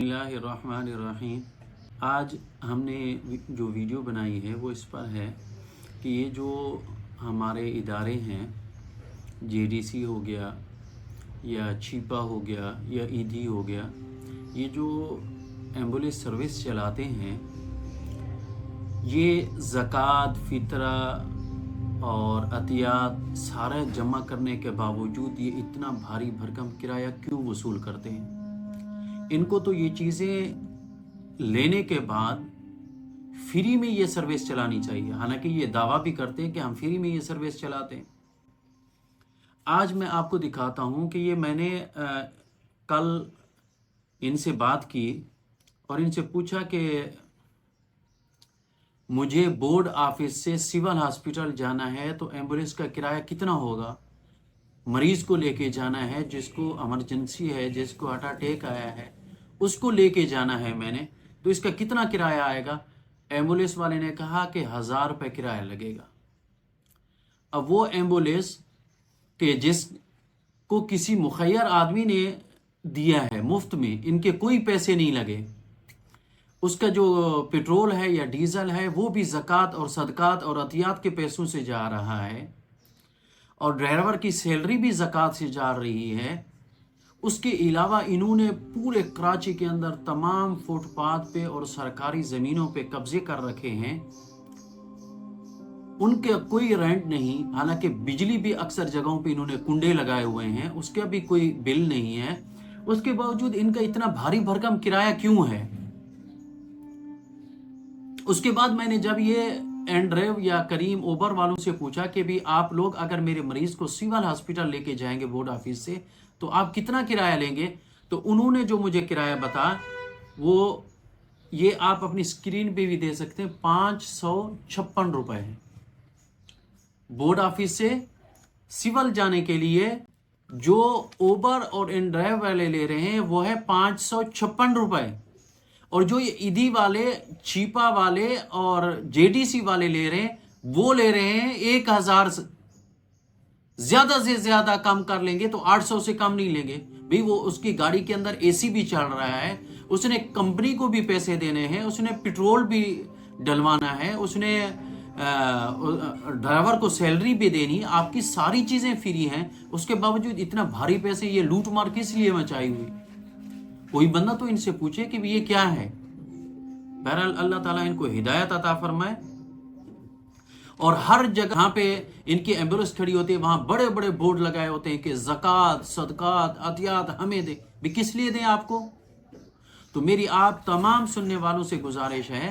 बिस्मिल्लाहिर्रहमानिर्रहीम। आज हमने जो वीडियो बनाई है वो इस पर है कि ये जो हमारे इदारे हैं, जेडीसी हो गया या छिपा हो गया या ईदी हो गया, ये जो एम्बुलेंस सर्विस चलाते हैं, ये ज़कात, फ़ितरा और अतियात सारा जमा करने के बावजूद ये इतना भारी भरकम किराया क्यों वसूल करते हैं? इनको तो ये चीज़ें लेने के बाद फ्री में ये सर्विस चलानी चाहिए। हालांकि ये दावा भी करते हैं कि हम फ्री में ये सर्विस चलाते हैं। आज मैं आपको दिखाता हूँ कि ये मैंने कल इनसे बात की और इनसे पूछा कि मुझे बोर्ड ऑफिस से सिविल हॉस्पिटल जाना है तो एम्बुलेंस का किराया कितना होगा? मरीज़ को लेके जाना है, जिसको इमरजेंसी है, जिसको हार्ट अटैक आया है, उसको लेके जाना है मैंने, तो इसका कितना किराया आएगा? एम्बुलेंस वाले ने कहा कि 1000 रुपये किराया लगेगा। अब वो एम्बुलेंस के जिसको किसी मुखय्यर आदमी ने दिया है मुफ्त में, इनके कोई पैसे नहीं लगे, उसका जो पेट्रोल है या डीजल है वो भी ज़कात और सदकात और अतियात के पैसों से जा रहा है, और ड्राइवर की सैलरी भी ज़कात से जा रही है। उसके अलावा इन्होंने पूरे कराची के अंदर तमाम फुटपाथ पे और सरकारी ज़मीनों पे कब्जे कर रखे हैं। उनके कोई रेंट नहीं, हालांकि बिजली भी अक्सर जगहों पे इन्होंने कुंडे लगाए हुए हैं, उसका भी कोई बिल नहीं है। उसके बावजूद इनका इतना भारी भरकम किराया क्यों है? उसके बाद मैंने जब ये एंड्रेव या करीम ओबर वालों से पूछा कि भी आप लोग अगर मेरे मरीज को सिविल हॉस्पिटल लेके जाएंगे बोर्ड ऑफिस से तो आप कितना किराया लेंगे? तो उन्होंने जो मुझे किराया बताया वो ये आप अपनी स्क्रीन पे भी दे सकते हैं, 556 रुपये है। बोर्ड ऑफिस से सिविल जाने के लिए जो ओबर और एंड्रेव वाले ले रहे हैं वो है 556 रुपये, और जो ये ईदी वाले, छिपा वाले और जेडीसी वाले ले रहे हैं वो ले रहे हैं 1000। ज्यादा से ज्यादा कम कर लेंगे तो 800 से कम नहीं लेंगे भाई। वो उसकी गाड़ी के अंदर एसी भी चल रहा है, उसने कंपनी को भी पैसे देने हैं, उसने पेट्रोल भी डलवाना है, उसने ड्राइवर को सैलरी भी देनी, आपकी सारी चीजें फ्री हैं। उसके बावजूद इतना भारी पैसे ये लूट मार किस लिए मचाई हुई? कोई बंदा तो इनसे पूछे कि ये क्या है। बहरहाल अल्लाह ताला इनको हिदायत अता फरमाए। और हर जगह पे इनकी एम्बुलेंस खड़ी होती है वहां बड़े बड़े बोर्ड लगाए होते हैं कि ज़कात, सदकात, अतियात हमें दे। भी किस लिए दें आपको? तो मेरी आप तमाम सुनने वालों से गुजारिश है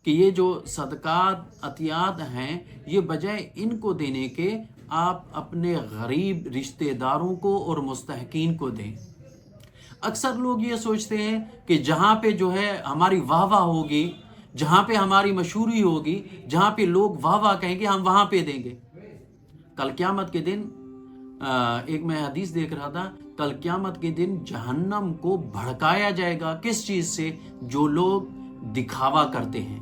कि ये जो सदकात, अतियात हैं, ये बजाय इनको देने के आप अपने गरीब रिश्तेदारों को और मुस्तहकीन को दें। अक्सर लोग ये सोचते हैं कि जहाँ पे जो है हमारी वाह वाह होगी, जहाँ पे हमारी मशहूरी होगी, जहाँ पे लोग वाह वाह कहेंगे, हम वहाँ पे देंगे। कल क़यामत के दिन एक मैं हदीस देख रहा था, कल क़यामत के दिन जहन्नम को भड़काया जाएगा। किस चीज़ से? जो लोग दिखावा करते हैं,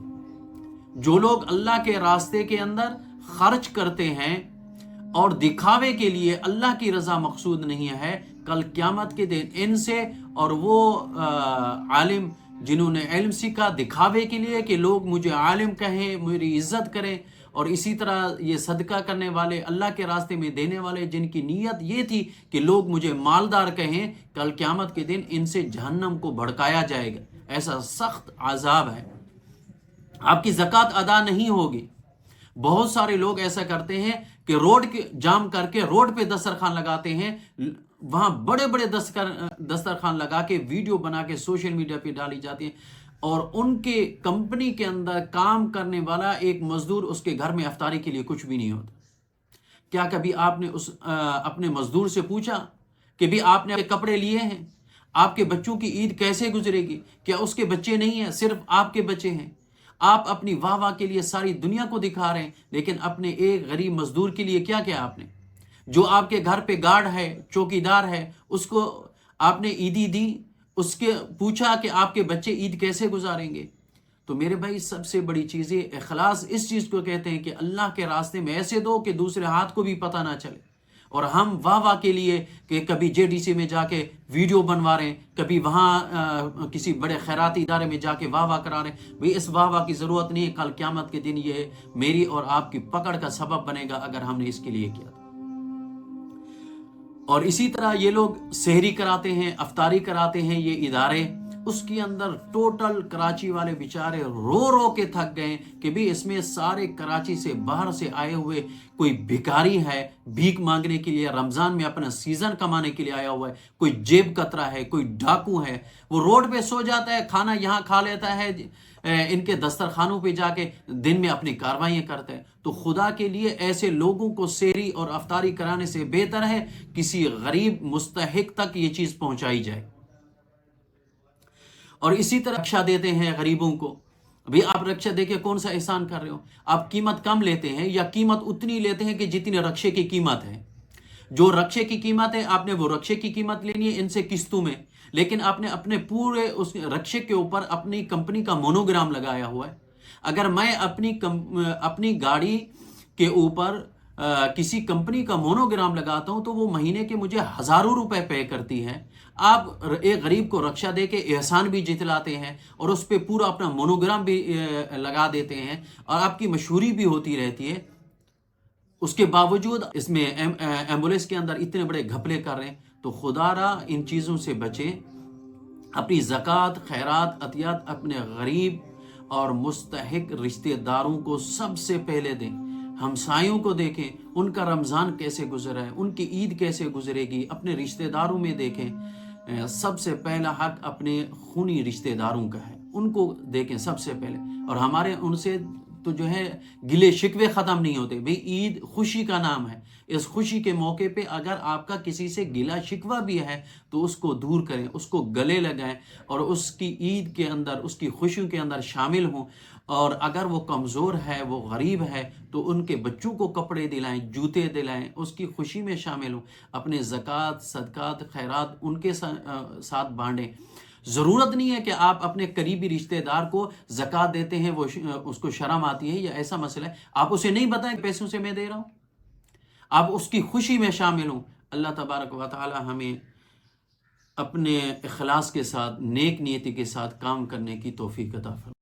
जो लोग अल्लाह के रास्ते के अंदर खर्च करते हैं और दिखावे के लिए, अल्लाह की रज़ा मकसूद नहीं है, कल क़यामत के दिन इनसे और वो आलिम जिन्होंने इल्म सीखा दिखावे के लिए कि लोग मुझे आलिम कहें, मेरी इज्जत करें, और इसी तरह ये सदका करने वाले, अल्लाह के रास्ते में देने वाले, जिनकी नीयत ये थी कि लोग मुझे मालदार कहें, कल क़यामत के दिन इनसे जहन्नम को भड़काया जाएगा। ऐसा सख्त अज़ाब है। आपकी ज़कात अदा नहीं होगी। बहुत सारे लोग ऐसा करते हैं कि रोड के जाम करके रोड पे दस्तरखान लगाते हैं, वहां बड़े बड़े दस्तरखान लगा के वीडियो बना के सोशल मीडिया पे डाली जाती है, और उनके कंपनी के अंदर काम करने वाला एक मजदूर, उसके घर में इफ्तारी के लिए कुछ भी नहीं होता। क्या कभी आपने अपने मजदूर से पूछा कि भी आपने कपड़े लिए हैं? आपके बच्चों की ईद कैसे गुजरेगी? क्या उसके बच्चे नहीं हैं, सिर्फ आपके बच्चे हैं? आप अपनी वाह वाह के लिए सारी दुनिया को दिखा रहे हैं, लेकिन अपने एक गरीब मजदूर के लिए क्या किया आपने? जो आपके घर पे गार्ड है, चौकीदार है, उसको आपने ईदी दी, उसके पूछा कि आपके बच्चे ईद कैसे गुजारेंगे? तो मेरे भाई, सबसे बड़ी चीज़ इखलास इस चीज़ को कहते हैं कि अल्लाह के रास्ते में ऐसे दो कि दूसरे हाथ को भी पता ना चले। اور ہم واہ کے لیے کہ کبھی JDC میں جا کے ویڈیو بنوا رہے ہیں، کبھی وہاں کسی بڑے خیراتی ادارے میں جا کے واہ کرا رہے ہیں، بھئی اس واہ کی ضرورت نہیں ہے، کل قیامت کے دن یہ میری اور آپ کی پکڑ کا سبب بنے گا اگر ہم نے اس کے لیے کیا تھا۔ اور اسی طرح یہ لوگ سحری کراتے ہیں، افطاری کراتے ہیں، یہ ادارے، اس کے اندر ٹوٹل کراچی والے بیچارے رو رو کے تھک گئے کہ بھی اس میں سارے کراچی سے باہر سے آئے ہوئے کوئی بھکاری ہے بھیک مانگنے کے لیے، رمضان میں اپنا سیزن کمانے کے لیے آیا ہوا ہے، کوئی جیب کترا ہے، کوئی ڈاکو ہے، وہ روڈ پہ سو جاتا ہے، کھانا یہاں کھا لیتا ہے، ان کے دسترخوانوں پہ جا کے دن میں اپنی کاروائیاں کرتے ہیں۔ تو خدا کے لیے ایسے لوگوں کو سحری اور افطاری کرانے سے بہتر ہے کسی غریب مستحق تک یہ چیز پہنچائی جائے۔ اور اسی طرح رکشہ دیتے ہیں غریبوں کو، ابھی آپ رکشہ دے کے کون سا احسان کر رہے ہو؟ آپ قیمت کم لیتے ہیں یا قیمت اتنی لیتے ہیں کہ جتنی رکشے کی قیمت ہے۔ جو رکشے کی قیمت ہے آپ نے وہ رکشے کی قیمت لینی ہے ان سے قسطوں میں، لیکن آپ نے اپنے پورے اس رکشے کے اوپر اپنی کمپنی کا مونوگرام لگایا ہوا ہے۔ اگر میں اپنی گاڑی کے اوپر کسی کمپنی کا مونوگرام لگاتا ہوں تو وہ مہینے کے مجھے ہزاروں روپے پے کرتی ہے۔ آپ ایک غریب کو رکشہ دے کے احسان بھی جتلاتے ہیں اور اس پہ پورا اپنا مونوگرام بھی لگا دیتے ہیں اور آپ کی مشہوری بھی ہوتی رہتی ہے، اس کے باوجود اس میں ایمبولینس کے اندر اتنے بڑے گھپلے کر رہے ہیں۔ تو خدا را ان چیزوں سے بچیں، اپنی زکوٰۃ، خیرات، عطیات اپنے غریب اور مستحق رشتہ داروں کو سب سے پہلے دیں۔ ہمسایوں کو دیکھیں ان کا رمضان کیسے گزرا ہے، ان کی عید کیسے گزرے گی، اپنے رشتہ داروں میں دیکھیں۔ سب سے پہلا حق اپنے خونی رشتہ داروں کا ہے، ان کو دیکھیں سب سے پہلے۔ اور ہمارے ان سے تو جو ہے گلے شکوے ختم نہیں ہوتے۔ بھئی عید خوشی کا نام ہے، اس خوشی کے موقع پہ اگر آپ کا کسی سے گلا شکوہ بھی ہے تو اس کو دور کریں، اس کو گلے لگائیں اور اس کی عید کے اندر، اس کی خوشیوں کے اندر شامل ہوں۔ اور اگر وہ کمزور ہے، وہ غریب ہے، تو ان کے بچوں کو کپڑے دلائیں، جوتے دلائیں، اس کی خوشی میں شامل ہوں، اپنے زکوٰۃ، صدقات، خیرات ان کے ساتھ بانٹیں۔ ضرورت نہیں ہے کہ آپ اپنے قریبی رشتہ دار کو زکوٰۃ دیتے ہیں وہ اس کو شرم آتی ہے یا ایسا مسئلہ ہے، آپ اسے نہیں بتائیں کہ پیسوں سے میں دے رہا ہوں، آپ اس کی خوشی میں شامل ہوں۔ اللہ تبارک و تعالی ہمیں اپنے اخلاص کے ساتھ، نیک نیتی کے ساتھ کام کرنے کی توفیق عطا فرمائے۔